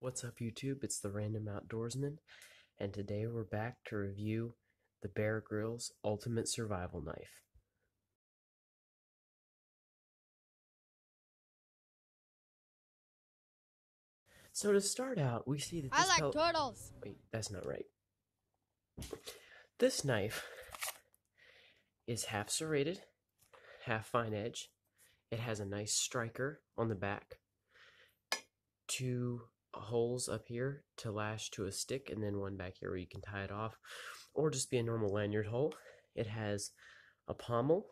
What's up, YouTube? It's the Random Outdoorsman, and today we're back to review the Grylls Ultimate Survival Knife. So to start out, we see that I like turtles. Wait, that's not right. This knife is half serrated, half fine edge. It has a nice striker on the back, two holes up here to lash to a stick, and then one back here where you can tie it off, or just be a normal lanyard hole. It has a pommel,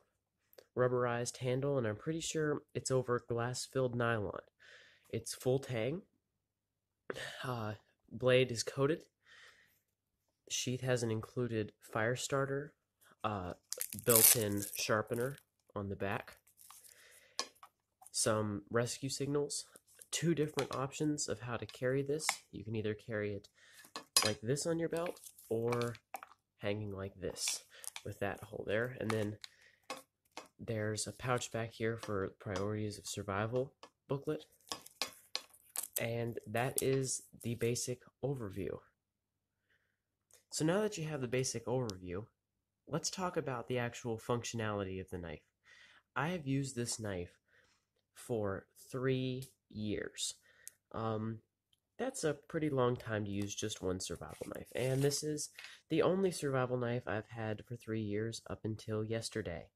rubberized handle, and I'm pretty sure it's over glass-filled nylon. It's full tang. Blade is coated. The sheath has an included fire starter, built-in sharpener on the back, some rescue signals, two different options of how to carry this. You can either carry it like this on your belt or hanging like this with that hole there, and then there's a pouch back here for Priorities of Survival booklet, and that is the basic overview. So now that you have the basic overview, let's talk about the actual functionality of the knife. I have used this knife for 3 years. That's a pretty long time to use just one survival knife, and this is the only survival knife I've had for 3 years up until yesterday.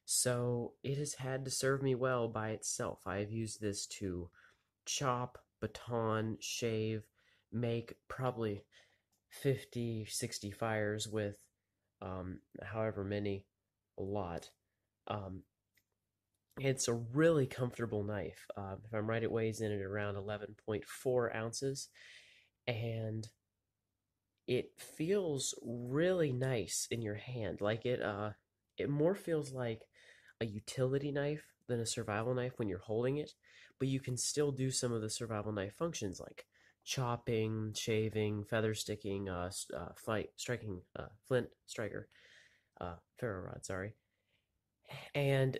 So it has had to serve me well by itself. I have used this to chop, baton, shave, make probably 50, 60 fires with however many, a lot. It's a really comfortable knife. If I'm right, it weighs in at around 11.4 ounces, and it feels really nice in your hand. Like it more feels like a utility knife than a survival knife when you're holding it, but you can still do some of the survival knife functions like chopping, shaving, feather sticking, striking, flint striker, ferro rod, sorry. And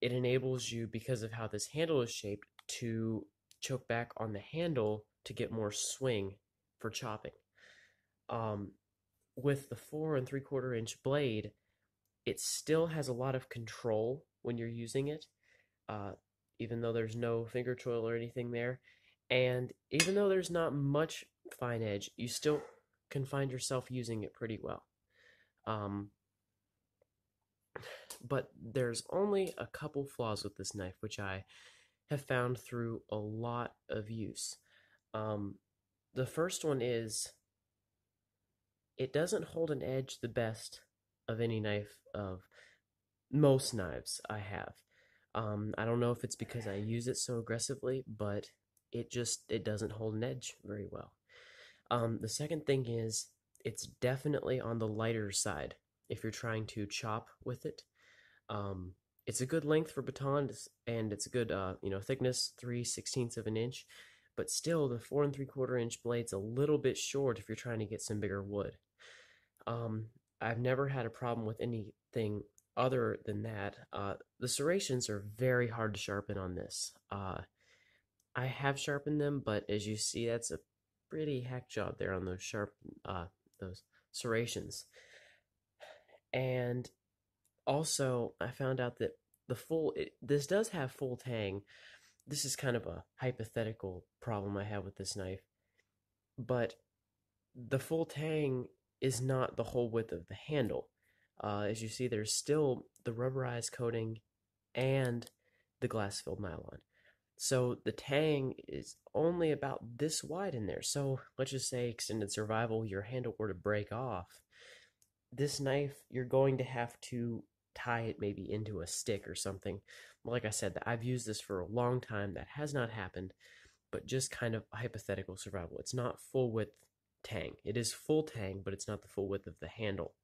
it enables you, because of how this handle is shaped, to choke back on the handle to get more swing for chopping. With the 4 3/4 inch blade, it still has a lot of control when you're using it, even though there's no finger choil or anything there. And even though there's not much fine edge, you still can find yourself using it pretty well. But there's only a couple flaws with this knife, which I have found through a lot of use. The first one is it doesn't hold an edge the best of any knife, of most knives I have. I don't know if it's because I use it so aggressively, but it doesn't hold an edge very well. The second thing is it's definitely on the lighter side if you're trying to chop with it. It's a good length for baton, and it's a good thickness, 3/16 of an inch, but still the 4 3/4 inch blade's a little bit short if you're trying to get some bigger wood. I've never had a problem with anything other than that. The serrations are very hard to sharpen on this. I have sharpened them, but as you see, that's a pretty hack job there on those serrations. And also, I found out that this does have full tang. This is kind of a hypothetical problem I have with this knife, but the full tang is not the whole width of the handle. As you see, there's still the rubberized coating and the glass-filled nylon. So the tang is only about this wide in there. So let's just say extended survival, your handle were to break off. This knife, you're going to have to tie it maybe into a stick or something. Like I said, I've used this for a long time. That has not happened, but just kind of hypothetical survival. It's not full width tang. It is full tang, but it's not the full width of the handle.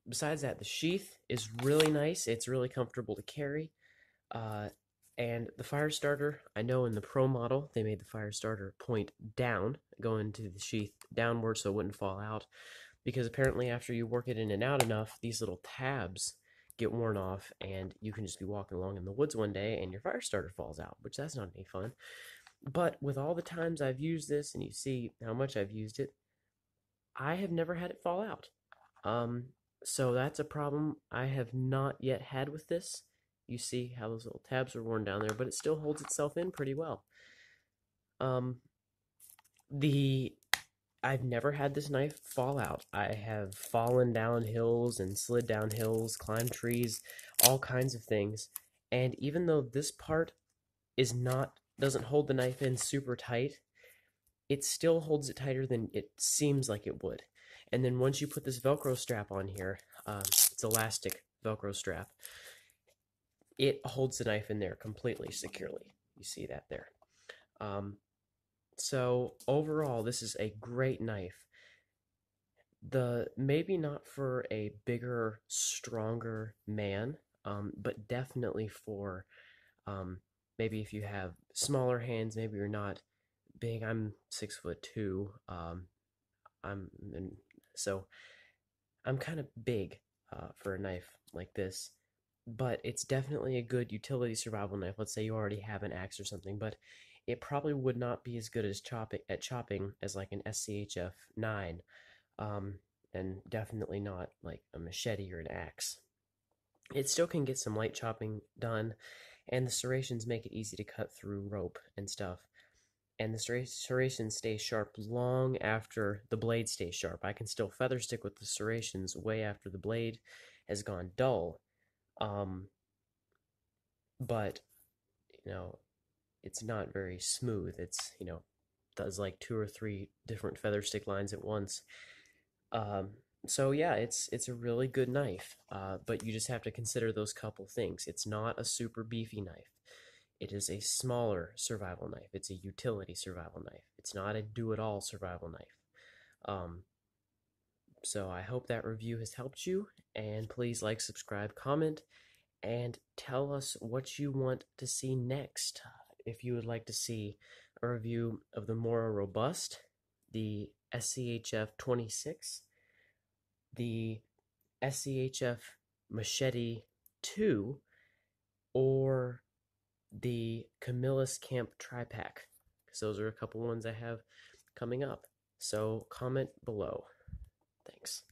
Besides that, the sheath is really nice. It's really comfortable to carry. And the fire starter, I know in the Pro model, they made the fire starter point down, go into the sheath downward so it wouldn't fall out, because apparently after you work it in and out enough, these little tabs get worn off, and you can just be walking along in the woods one day and your fire starter falls out, which that's not any fun. But with all the times I've used this, and you see how much I've used it, I have never had it fall out. Um, so that's a problem I have not yet had with this. You see how those little tabs are worn down there, but it still holds itself in pretty well. Um, the I've never had this knife fall out. I have fallen down hills and slid down hills, climbed trees, all kinds of things. And even though this part is not doesn't hold the knife in super tight, it still holds it tighter than it seems like it would. And then once you put this Velcro strap on here, it's elastic Velcro strap, it holds the knife in there completely securely. You see that there. Um, so overall, this is a great knife. The maybe not for a bigger, stronger man, but definitely for um, maybe if you have smaller hands, maybe you're not big. I'm 6'2". I'm and so I'm kind of big for a knife like this, but it's definitely a good utility survival knife. Let's say you already have an axe or something, but it probably would not be as good as chopping as like an SCHF 9, um, and definitely not like a machete or an axe. It still can get some light chopping done, and the serrations make it easy to cut through rope and stuff. And the serrations stay sharp long after the blade stays sharp. I can still feather stick with the serrations way after the blade has gone dull. Um, but, you know, it's not very smooth. It's, does like two or three different feather stick lines at once. Um, so yeah, it's a really good knife, but you just have to consider those couple things. It's not a super beefy knife. It is a smaller survival knife. It's a utility survival knife. It's not a do-it-all survival knife. Um, so I hope that review has helped you, and please like, subscribe, comment, and tell us what you want to see next. If you would like to see a review of the more robust, the SCHF 26, the SCHF Machete 2, or the Camillus Camp Tri-Pack, because those are a couple ones I have coming up. So comment below. Thanks.